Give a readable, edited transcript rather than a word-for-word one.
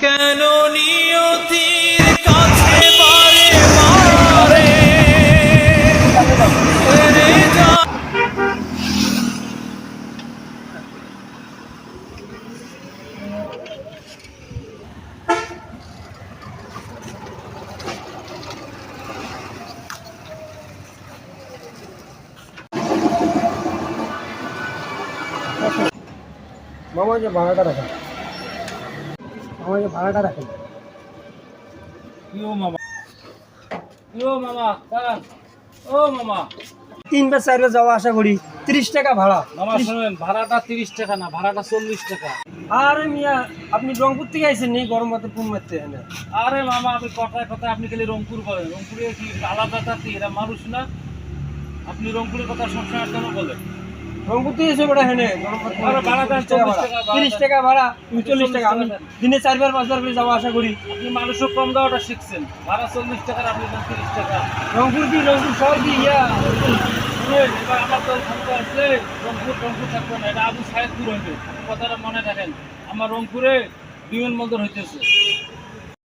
কেন নিয়তির কাছে বারে বারে হেরে যা মামা যে ভাড়াটা রাখেন, মামা যে ভাড়াটা রাখেন। ও মামা, ও মামা, দাঁড়ান। ও মামা, 3 বার 4 বার যাওয়া আশা করি, 30 টাকা ভাড়া। মামা শুনেন, ভাড়াটা 30 টাকা না, ভাড়াটা 40 টাকা। আরে মিয়া, আপনি রংপুর থেকে আইছেন নি? গরম ভাতে পুন মারতে এনে। আরে মামা, আমি কথায় কথায় আপনি খালি রংপুর বলেন। রংপুরে কি আলাদা জাতি, এরা মানুষ না? আপনি রংপুরের কথা সবসময় কেন বলেন? রংপুর থেকে এসে বড় হেনে গরম ভাত আরে ভাড়া দেন 40 টাকা, 30 টাকা ভাড়া, 40 টাকা। আমি দিনে 4 বার 5 বার করে যাওয়া আশা করি। আপনি মানুষও কম দেওয়াটা শিখছেন। ভাড়া 40 টাকার আপনি দেন 30 টাকা। রংপুর কি, রংপুর শহর কি ইয়া? শুনেন, এবার আমার দল ক্ষমতা আসলে রংপুর থাকবে না, এটা আবু সাহেবপুর হইবে। কথাটা মনে রাখেন। আমার রংপুরে বিমানবন্দর হইতেছে।